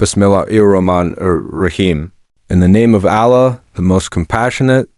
Bismillahir-Rahman-Rahim. In the name of Allah, the most compassionate,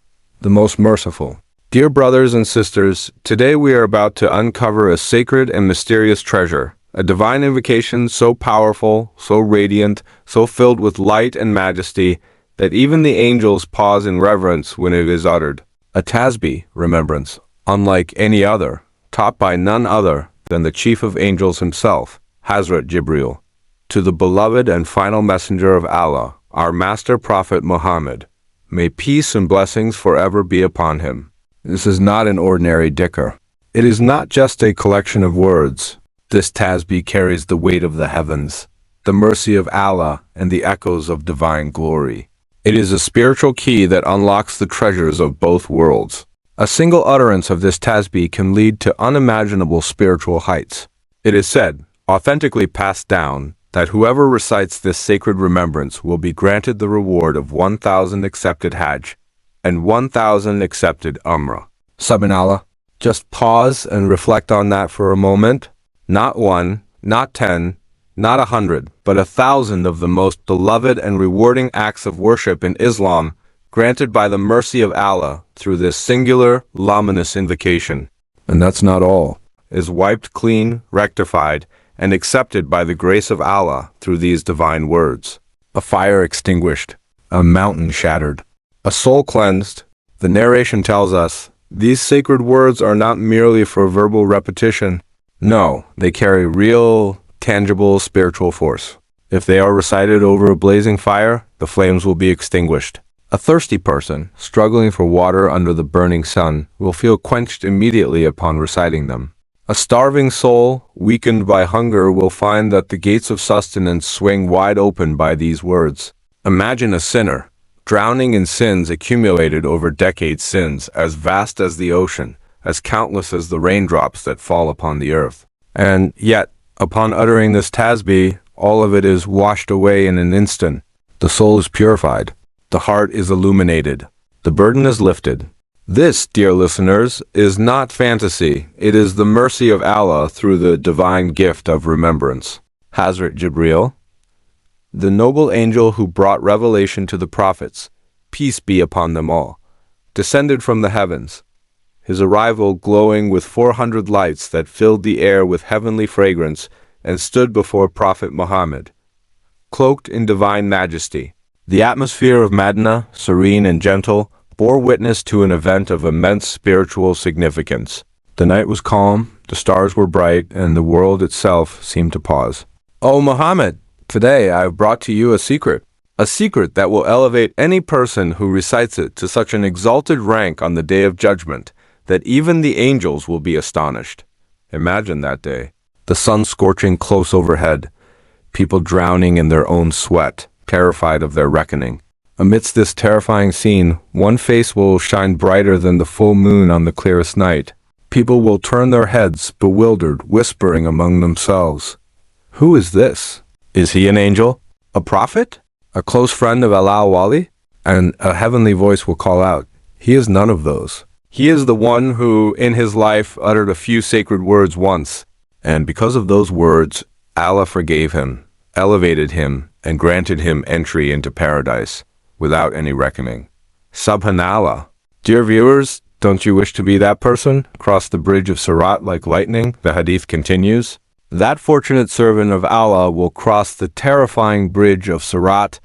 the most merciful. Dear brothers and sisters, today we are about to uncover a sacred and mysterious treasure, a divine invocation so powerful, so radiant, so filled with light and majesty, that even the angels pause in reverence when it is uttered. A tasbih, remembrance, unlike any other, taught by none other than the chief of angels himself, Hazrat Jibreel, to the beloved and final messenger of Allah, our master prophet Muhammad. May peace and blessings forever be upon him. This is not an ordinary dhikr. It is not just a collection of words. This tasbih carries the weight of the heavens, the mercy of Allah, and the echoes of divine glory. It is a spiritual key that unlocks the treasures of both worlds. A single utterance of this tasbih can lead to unimaginable spiritual heights. It is said, authentically passed down, that whoever recites this sacred remembrance will be granted the reward of 1,000 accepted Hajj and 1,000 accepted Umrah. Subhanallah. Just pause and reflect on that for a moment. Not 1, not 10, not 100, but 1,000 of the most beloved and rewarding acts of worship in Islam, granted by the mercy of Allah through this singular, luminous invocation. And that's not all. Is wiped clean, rectified, and accepted by the grace of Allah through these divine words. A fire extinguished, a mountain shattered, a soul cleansed. The narration tells us, these sacred words are not merely for verbal repetition. No, they carry real, tangible spiritual force. If they are recited over a blazing fire, the flames will be extinguished. A thirsty person, struggling for water under the burning sun, will feel quenched immediately upon reciting them. A starving soul, weakened by hunger, will find that the gates of sustenance swing wide open by these words. Imagine a sinner, drowning in sins accumulated over decades, sins as vast as the ocean, as countless as the raindrops that fall upon the earth. And yet, upon uttering this tasbih, all of it is washed away in an instant. The soul is purified. The heart is illuminated. The burden is lifted. This, dear listeners, is not fantasy. It is the mercy of Allah through the divine gift of remembrance. Hazrat Jibreel, the noble angel who brought revelation to the prophets, peace be upon them all, descended from the heavens, his arrival glowing with 400 lights that filled the air with heavenly fragrance, and stood before Prophet Muhammad, cloaked in divine majesty. The atmosphere of Medina, serene and gentle, bore witness to an event of immense spiritual significance. The night was calm, the stars were bright, and the world itself seemed to pause. "O Muhammad, today I have brought to you a secret that will elevate any person who recites it to such an exalted rank on the day of judgment that even the angels will be astonished." Imagine that day. The sun scorching close overhead, people drowning in their own sweat, terrified of their reckoning. Amidst this terrifying scene, one face will shine brighter than the full moon on the clearest night. People will turn their heads, bewildered, whispering among themselves, "Who is this? Is he an angel? A prophet? A close friend of Allah Wali?" And a heavenly voice will call out, "He is none of those. He is the one who, in his life, uttered a few sacred words once, and because of those words, Allah forgave him, elevated him, and granted him entry into paradise without any reckoning." Subhanallah. Dear viewers, don't you wish to be that person? Cross the bridge of Sirat like lightning, the hadith continues. That fortunate servant of Allah will cross the terrifying bridge of Sirat,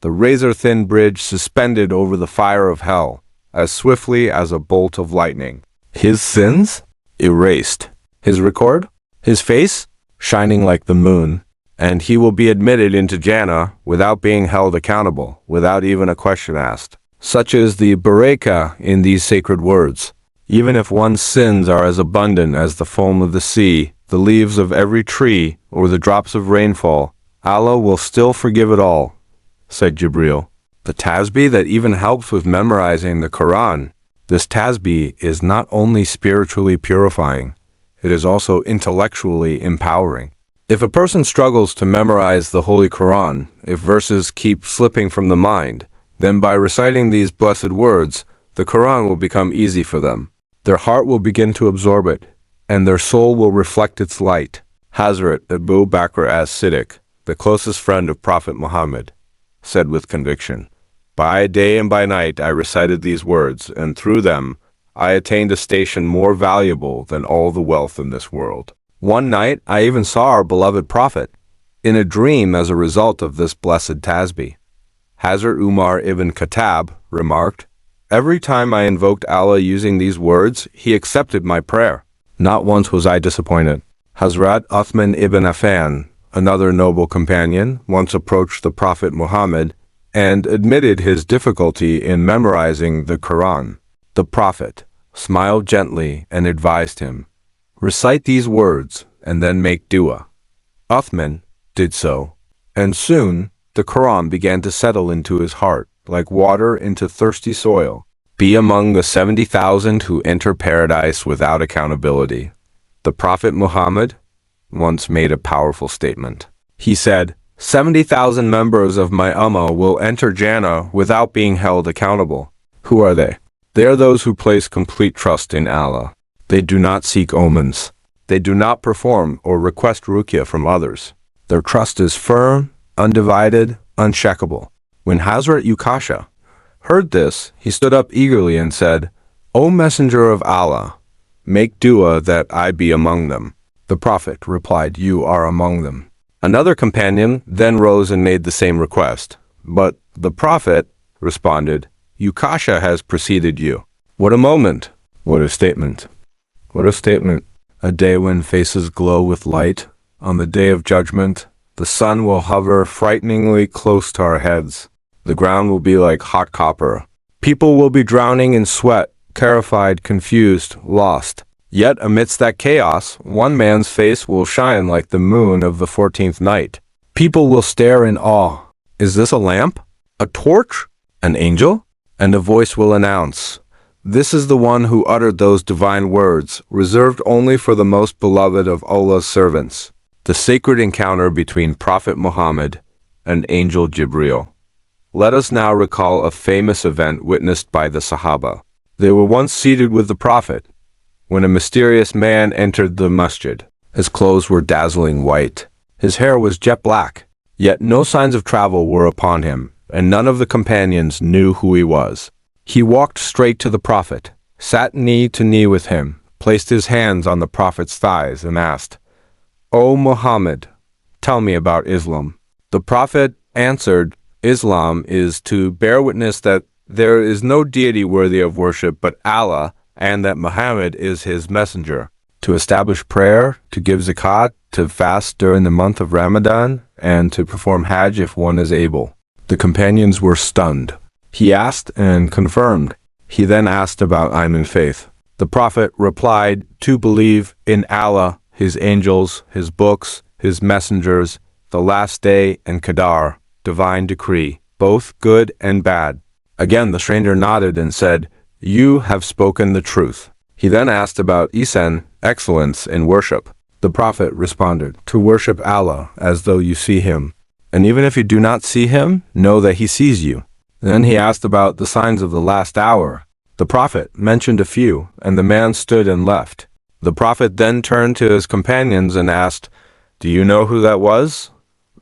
the razor-thin bridge suspended over the fire of hell, as swiftly as a bolt of lightning. His sins? Erased. His record? His face? Shining like the moon. And he will be admitted into Jannah without being held accountable, without even a question asked. Such is the barakah in these sacred words. Even if one's sins are as abundant as the foam of the sea, the leaves of every tree, or the drops of rainfall, Allah will still forgive it all, said Jibreel. The tasbih that even helps with memorizing the Quran. This tasbih is not only spiritually purifying, it is also intellectually empowering. If a person struggles to memorize the Holy Quran, if verses keep slipping from the mind, then by reciting these blessed words, the Quran will become easy for them. Their heart will begin to absorb it, and their soul will reflect its light. Hazrat Abu Bakr as-Siddiq, the closest friend of Prophet Muhammad, said with conviction, "By day and by night I recited these words, and through them I attained a station more valuable than all the wealth in this world. One night I even saw our beloved Prophet in a dream as a result of this blessed tasbih." Hazrat Umar ibn Khattab remarked, "Every time I invoked Allah using these words, He accepted my prayer. Not once was I disappointed." Hazrat Uthman ibn Affan, another noble companion, once approached the Prophet Muhammad and admitted his difficulty in memorizing the Quran. The Prophet smiled gently and advised him, "Recite these words and then make dua." Uthman did so, and soon the Quran began to settle into his heart like water into thirsty soil. Be among the 70,000 who enter paradise without accountability. The Prophet Muhammad once made a powerful statement. He said, 70,000 members of my Ummah will enter Jannah without being held accountable. Who are they? They are those who place complete trust in Allah. They do not seek omens. They do not perform or request ruqya from others. Their trust is firm, undivided, unshakable. When Hazrat Ukasha heard this, he stood up eagerly and said, "O Messenger of Allah, make dua that I be among them." The Prophet replied, "You are among them." Another companion then rose and made the same request, but the Prophet responded, "Ukasha has preceded you." What a moment! What a statement! What a statement! A day when faces glow with light. On the day of judgment, the sun will hover frighteningly close to our heads. The ground will be like hot copper. People will be drowning in sweat, terrified, confused, lost. Yet amidst that chaos, one man's face will shine like the moon of the 14th night. People will stare in awe. Is this a lamp? A torch? An angel? And a voice will announce, "This is the one who uttered those divine words, reserved only for the most beloved of Allah's servants." The sacred encounter between Prophet Muhammad and Angel Jibril. Let us now recall a famous event witnessed by the Sahaba. They were once seated with the Prophet when a mysterious man entered the masjid. His clothes were dazzling white. His hair was jet black. Yet no signs of travel were upon him, and none of the companions knew who he was. He walked straight to the Prophet, sat knee to knee with him, placed his hands on the Prophet's thighs, and asked, "O Muhammad, tell me about Islam." The Prophet answered, "Islam is to bear witness that there is no deity worthy of worship but Allah, and that Muhammad is his messenger, to establish prayer, to give zakat, to fast during the month of Ramadan, and to perform Hajj if one is able." The companions were stunned. He asked and confirmed. He then asked about Iman faith. The Prophet replied, "To believe in Allah, His angels, His books, His messengers, the last day, and Qadar, divine decree, both good and bad." Again the stranger nodded and said, "You have spoken the truth." He then asked about Ihsan, excellence in worship. The Prophet responded, "To worship Allah as though you see Him, and even if you do not see Him, know that He sees you." Then he asked about the signs of the last hour. The Prophet mentioned a few, and the man stood and left. The Prophet then turned to his companions and asked, "Do you know who that was?"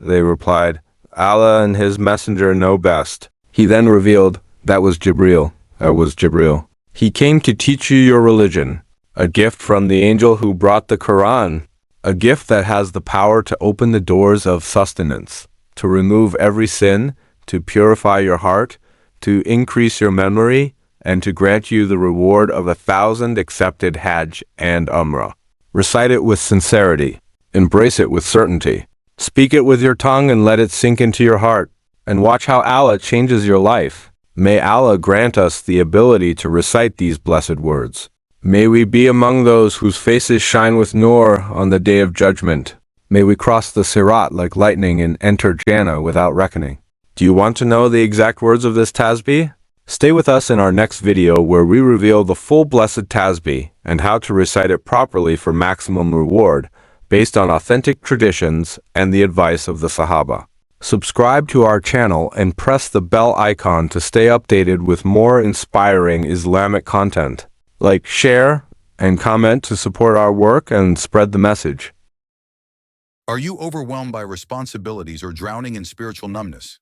They replied, "Allah and His messenger know best." He then revealed, "That was Jibril. That was Jibril. He came to teach you your religion, a gift from the angel who brought the Quran, a gift that has the power to open the doors of sustenance, to remove every sin, to purify your heart, to increase your memory, and to grant you the reward of 1,000 accepted Hajj and Umrah. Recite it with sincerity. Embrace it with certainty. Speak it with your tongue and let it sink into your heart, and watch how Allah changes your life. May Allah grant us the ability to recite these blessed words. May we be among those whose faces shine with Nur on the day of judgment. May we cross the Sirat like lightning and enter Jannah without reckoning. Do you want to know the exact words of this tasbih? Stay with us in our next video where we reveal the full blessed tasbih and how to recite it properly for maximum reward based on authentic traditions and the advice of the Sahaba. Subscribe to our channel and press the bell icon to stay updated with more inspiring Islamic content. Like, share, and comment to support our work and spread the message. Are you overwhelmed by responsibilities or drowning in spiritual numbness?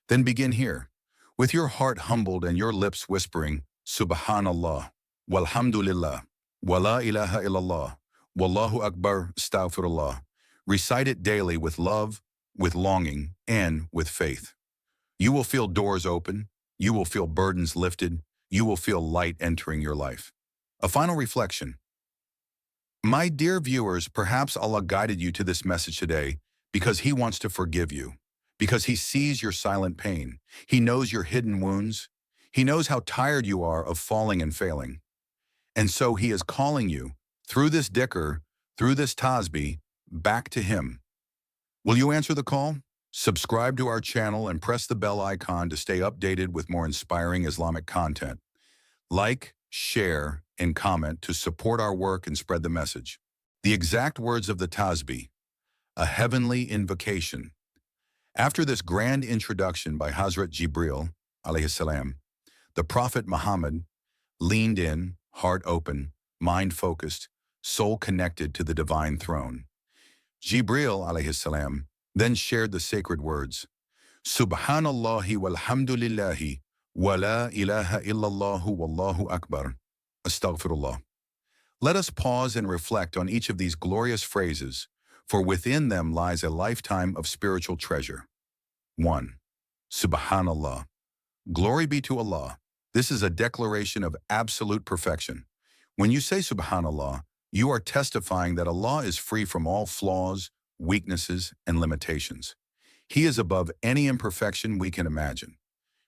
Then begin here, with your heart humbled and your lips whispering, Subhanallah, walhamdulillah, wa la ilaha illallah, wallahu akbar, astaghfirullah. Recite it daily with love, with longing, and with faith. You will feel doors open, you will feel burdens lifted, you will feel light entering your life. A final reflection. My dear viewers, perhaps Allah guided you to this message today because He wants to forgive you, because He sees your silent pain. He knows your hidden wounds. He knows how tired you are of falling and failing. And so He is calling you, through this dhikr, through this tasbih, back to Him. Will you answer the call? Subscribe to our channel and press the bell icon to stay updated with more inspiring Islamic content. Like, share, and comment to support our work and spread the message. The exact words of the tasbih, a heavenly invocation. After this grand introduction by Hazrat Jibril, alayhi salam, the Prophet Muhammad leaned in, heart open, mind focused, soul connected to the divine throne. Jibril, alayhi salam, then shared the sacred words, Subhanallahi walhamdulillahi, wa la ilaha illallahu wallahu akbar, astaghfirullah. Let us pause and reflect on each of these glorious phrases, for within them lies a lifetime of spiritual treasure. 1. Subhanallah. Glory be to Allah. This is a declaration of absolute perfection. When you say Subhanallah, you are testifying that Allah is free from all flaws, weaknesses, and limitations. He is above any imperfection we can imagine.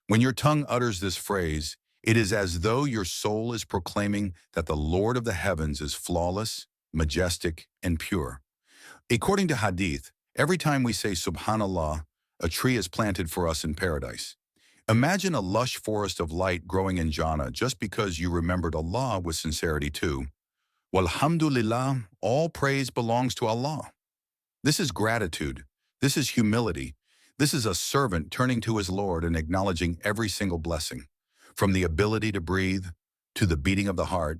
When your tongue utters this phrase, it is as though your soul is proclaiming that the Lord of the heavens is flawless, majestic, and pure. According to Hadith, every time we say Subhanallah, a tree is planted for us in paradise. Imagine a lush forest of light growing in Jannah just because you remembered Allah with sincerity too. Walhamdulillah, all praise belongs to Allah. This is gratitude. This is humility. This is a servant turning to his Lord and acknowledging every single blessing, from the ability to breathe, to the beating of the heart,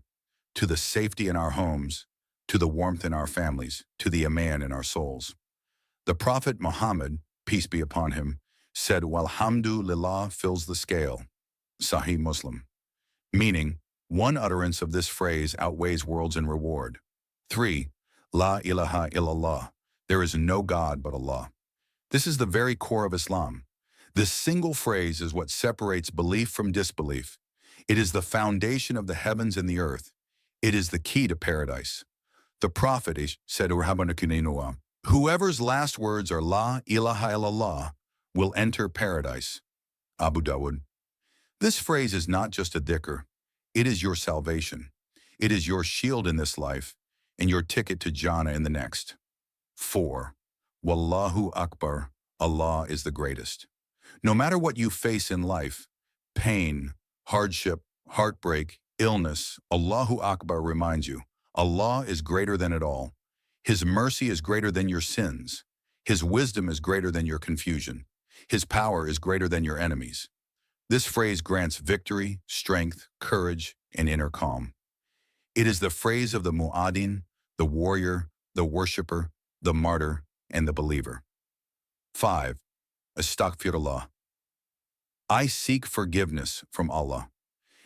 to the safety in our homes, to the warmth in our families, to the Aman in our souls. The Prophet Muhammad, peace be upon him, said, Walhamdulillah fills the scale, Sahih Muslim, meaning one utterance of this phrase outweighs worlds in reward. 3. La ilaha illallah. There is no God but Allah. This is the very core of Islam. This single phrase is what separates belief from disbelief. It is the foundation of the heavens and the earth. It is the key to paradise. The Prophet said, whoever's last words are La ilaha illallah will enter paradise. Abu Dawud. This phrase is not just a dhikr. It is your salvation. It is your shield in this life and your ticket to Jannah in the next. 4. Wallahu Akbar, Allah is the greatest. No matter what you face in life, pain, hardship, heartbreak, illness, Allahu Akbar reminds you, Allah is greater than it all. His mercy is greater than your sins. His wisdom is greater than your confusion. His power is greater than your enemies. This phrase grants victory, strength, courage, and inner calm. It is the phrase of the mu'adin, the warrior, the worshipper, the martyr, and the believer. 5. Astaghfirullah. I seek forgiveness from Allah.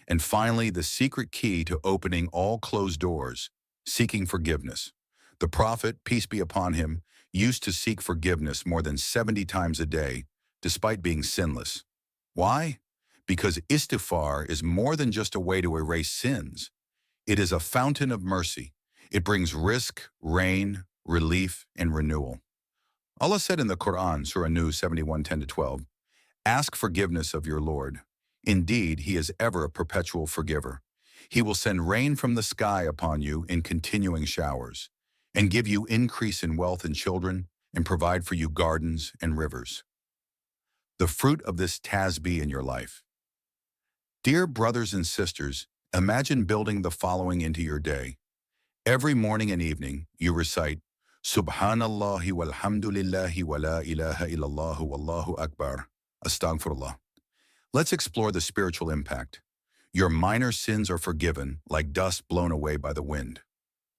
And finally, the secret key to opening all closed doors, seeking forgiveness. The Prophet, peace be upon him, used to seek forgiveness more than 70 times a day, despite being sinless. Why? Because istighfar is more than just a way to erase sins. It is a fountain of mercy. It brings risk, rain, relief, and renewal. Allah said in the Quran, Surah Nur 71:10-12, ask forgiveness of your Lord. Indeed, He is ever a perpetual forgiver. He will send rain from the sky upon you in continuing showers, and give you increase in wealth and children, and provide for you gardens and rivers. The fruit of this tasbih in your life. Dear brothers and sisters, imagine building the following into your day. Every morning and evening, you recite, Subhanallahi walhamdulillahi wa la ilaha illallahu wallahu akbar, astaghfirullah. Let's explore the spiritual impact. Your minor sins are forgiven, like dust blown away by the wind.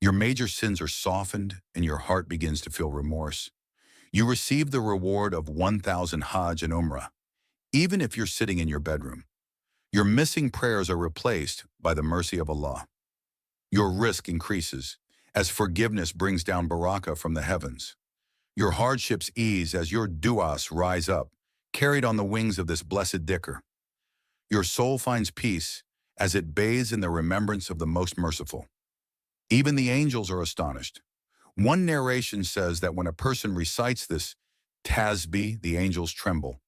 Your major sins are softened and your heart begins to feel remorse. You receive the reward of 1,000 Hajj and Umrah, even if you're sitting in your bedroom. Your missing prayers are replaced by the mercy of Allah. Your risk increases as forgiveness brings down barakah from the heavens. Your hardships ease as your du'as rise up, carried on the wings of this blessed dhikr. Your soul finds peace as it bathes in the remembrance of the Most Merciful. Even the angels are astonished. One narration says that when a person recites this tasbih, the angels tremble.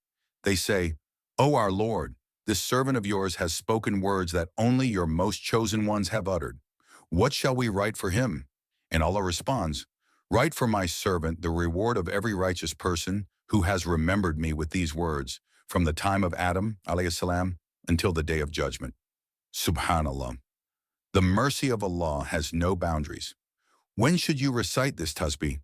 They say, "O our Lord, this servant of yours has spoken words that only your most chosen ones have uttered. What shall we write for him?" And Allah responds, "Write for my servant the reward of every righteous person who has remembered me with these words from the time of Adam alayhi salam until the day of judgment." Subhanallah. The mercy of Allah has no boundaries. When should you recite this tasbih?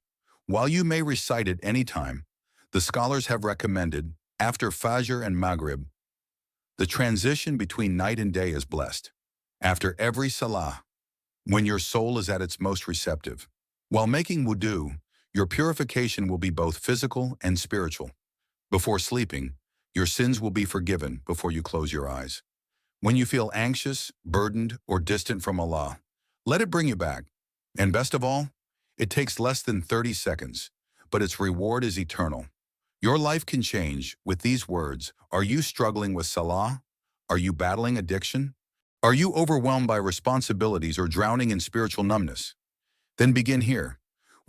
While you may recite it any time, the scholars have recommended after Fajr and Maghrib. The transition between night and day is blessed. After every salah, when your soul is at its most receptive. While making wudu, your purification will be both physical and spiritual. Before sleeping, your sins will be forgiven before you close your eyes. When you feel anxious, burdened, or distant from Allah, let it bring you back. And best of all, it takes less than 30 seconds, but its reward is eternal. Your life can change with these words. Are you struggling with salah? Are you battling addiction? Are you overwhelmed by responsibilities or drowning in spiritual numbness? Then begin here,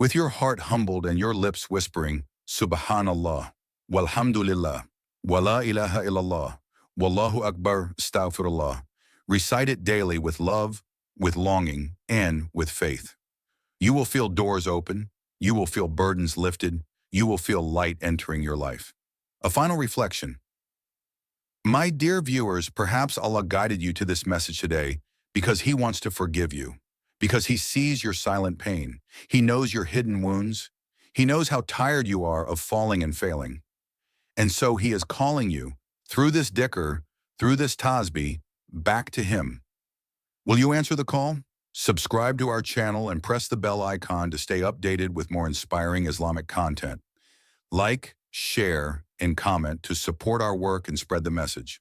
with your heart humbled and your lips whispering, Subhanallah, walhamdulillah, wa la ilaha illallah, wallahu akbar, astaghfirullah. Recite it daily with love, with longing, and with faith. You will feel doors open, you will feel burdens lifted, you will feel light entering your life. A final reflection. My dear viewers, perhaps Allah guided you to this message today because He wants to forgive you, because He sees your silent pain. He knows your hidden wounds. He knows how tired you are of falling and failing. And so He is calling you, through this dhikr, through this tasbih, back to Him. Will you answer the call? Subscribe to our channel and press the bell icon to stay updated with more inspiring Islamic content. Like, share, and comment to support our work and spread the message.